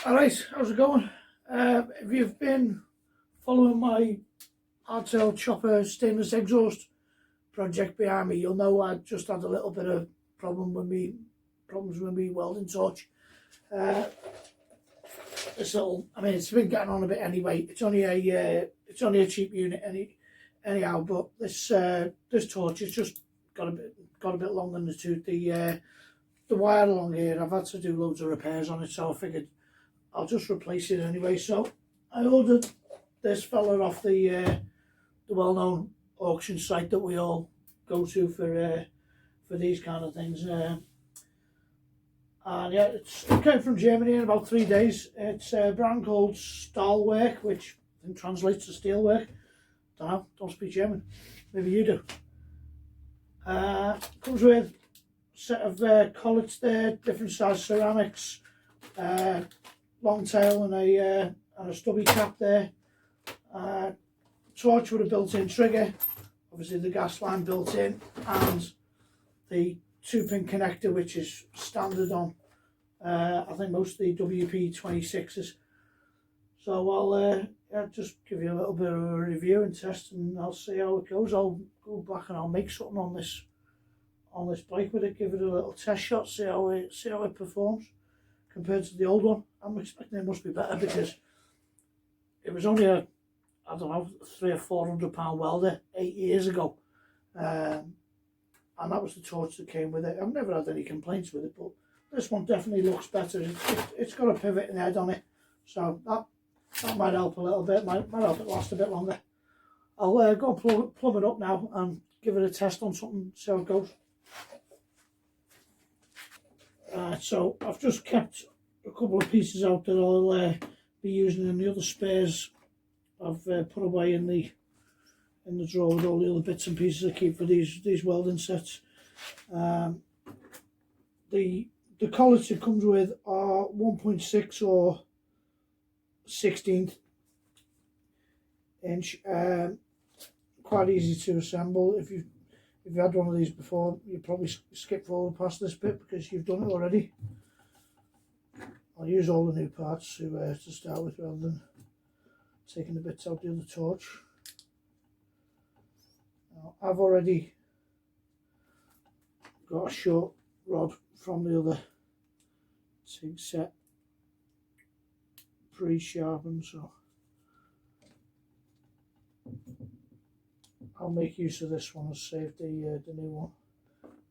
Alright, how's it going? If you've been following my hardtail chopper stainless exhaust project behind me, you'll know I just had a little bit of problems with me welding torch. This little, I mean, it's been getting on a bit anyway. It's only a cheap unit anyhow, but this torch has just got a bit long in the tooth. The wire along here, I've had to do loads of repairs on it, so I figured I'll just replace it anyway. So I ordered this fella off the well-known auction site that we all go to for these kind of things. And yeah, it came from Germany in about 3 days. It's a brand called Stahlwerk, which I think translates to steelwork. Don't know, don't speak German. Maybe you do. Comes with a set of collets there, different size ceramics, long tail and a stubby cap there. Torch with a built-in trigger, obviously the gas line built in, and the 2-pin connector, which is standard on I think most of the WP26s. So I'll just give you a little bit of a review and test, and I'll see how it goes. I'll go back and I'll make something on this bike with it, give it a little test shot, see how it performs compared to the old one. I'm expecting it must be better because it was only a, I don't know, £300 or £400 welder 8 years ago, and that was the torch that came with it. I've never had any complaints with it, but this one definitely looks better. It's got a pivoting head on it, so that might help a little bit, might help it last a bit longer. I'll go and plumb it up now and give it a test on something, see how it goes. So I've just kept a couple of pieces out that I'll be using in the other spares I've put away in the drawer with all the other bits and pieces I keep for these welding sets. The collets it comes with are 1.6 or 16th inch. Quite easy to assemble. If you've had one of these before, you probably skip forward past this bit because you've done it already. I'll use all the new parts to start with rather than taking the bits out the other torch. Now, I've already got a short rod from the other TIG set pre-sharpened, so I'll make use of this one and save the new one.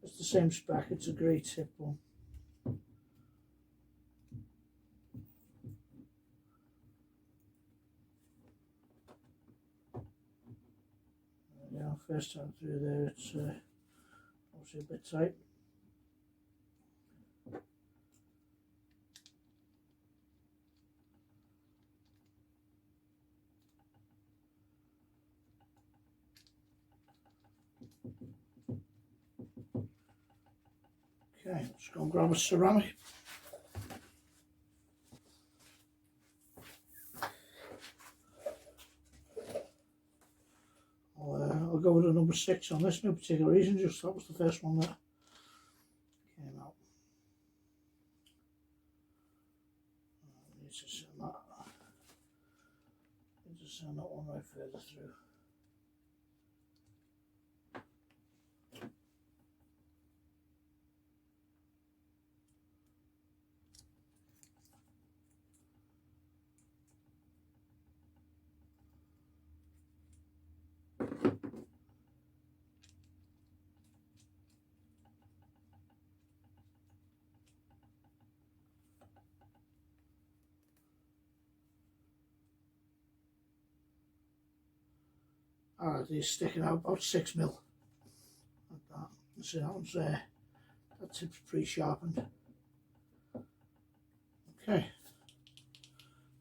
It's the same spec, it's a great tip one. Yeah, first time through there, it's obviously a bit tight. Okay, let's go and grab a ceramic. I'll go with a number 6 on this, no particular reason, just that was the first one that came out. I need to send that one right further through. Alright, he's sticking out about 6 mil. Like that. So that one's that tip's pre-sharpened. Okay.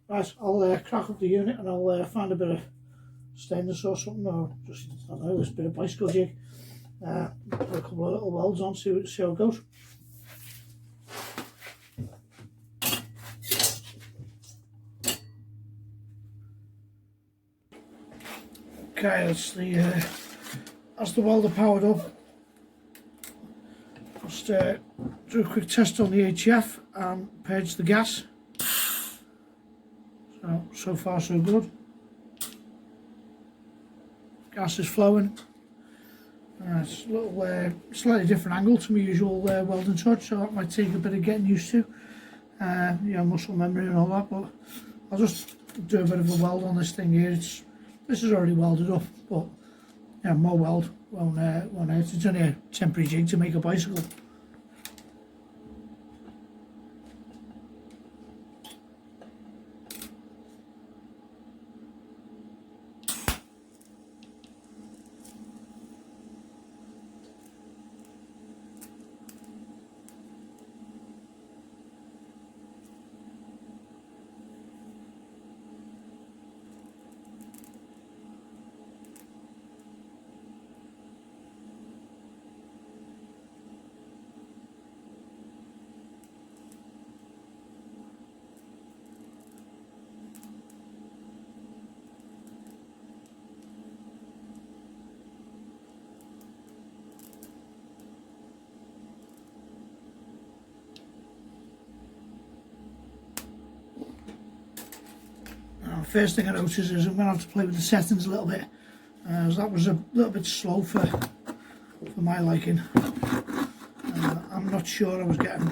Right, I'll crack up the unit and I'll find a bit of stainless or something, or just, I don't know, this bit of bicycle jig. Put a couple of little welds on, see how it goes. Okay, that's the welder powered up. Just do a quick test on the HF and purge the gas. So far so good. Gas is flowing. It's a little slightly different angle to my usual welding touch, so that might take a bit of getting used to. You know, muscle memory and all that, but I'll just do a bit of a weld on this thing here. This is already welded up, but yeah, more weld won't hurt. It's only a temporary jig to make a bicycle. First thing I noticed is I'm going to have to play with the settings a little bit, as that was a little bit slow for my liking. I'm not sure I was getting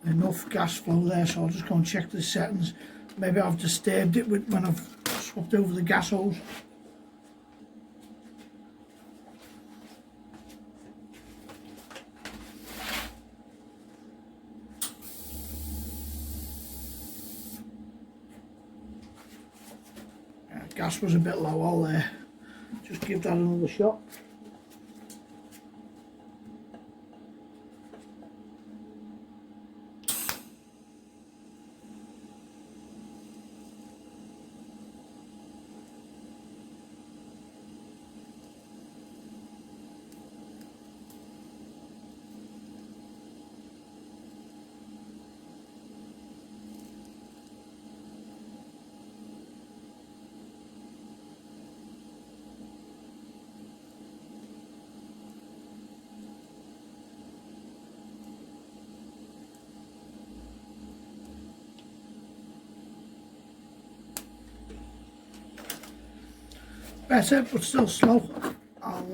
enough gas flow there, so I'll just go and check the settings. Maybe I've disturbed it when I've swapped over the gas hose. Gas was a bit low, I'll just give that another shot. Better, but still slow. I'll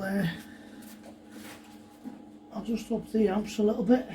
just up the amps a little bit.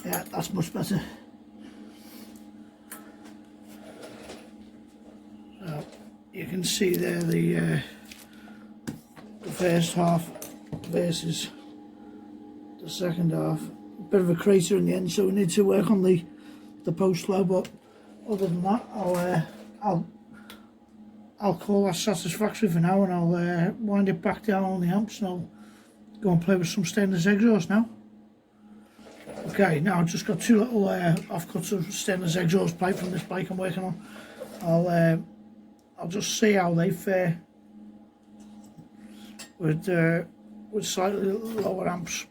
Yeah, that's much better. So you can see there the first half versus the second half. A bit of a crater in the end, so we need to work on the post flow. But other than that, I'll call that satisfactory for now, and I'll wind it back down on the amps, and I'll go and play with some stainless exhaust now. Okay, now I've just got two little offcuts of stainless exhaust pipe from this bike I'm working on. I'll just see how they fare with slightly lower amps.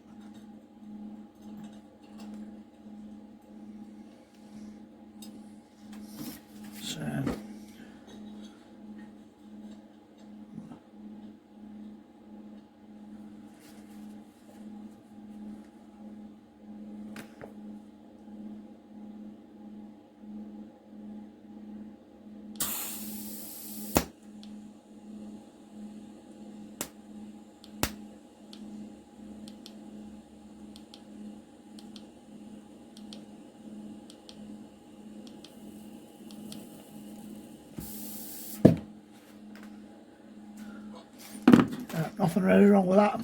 So, nothing really wrong with that.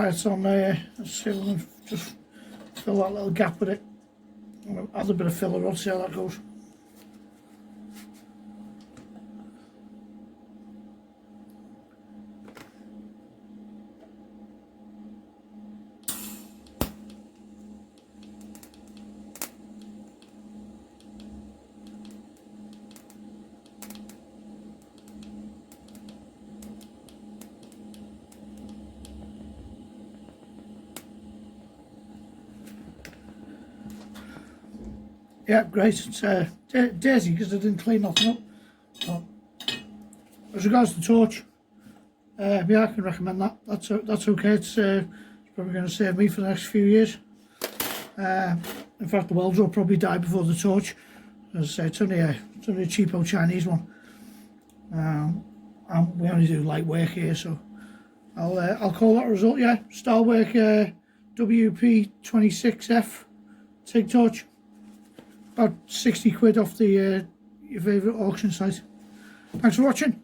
try it on there. Let's see if we can just fill that little gap with it. Add a bit of filler on, see how that goes. Yeah, great. It's daisy because I didn't clean nothing up. So, as regards to the torch, yeah, I can recommend that. That's okay. It's probably going to save me for the next few years. In fact, the welder will probably die before the torch. As I say, it's only a cheapo Chinese one. And we only do light work here, so I'll call that a result. Yeah, Stahlwerk WP26F TIG torch. About 60 quid off the your favourite auction site. Thanks for watching.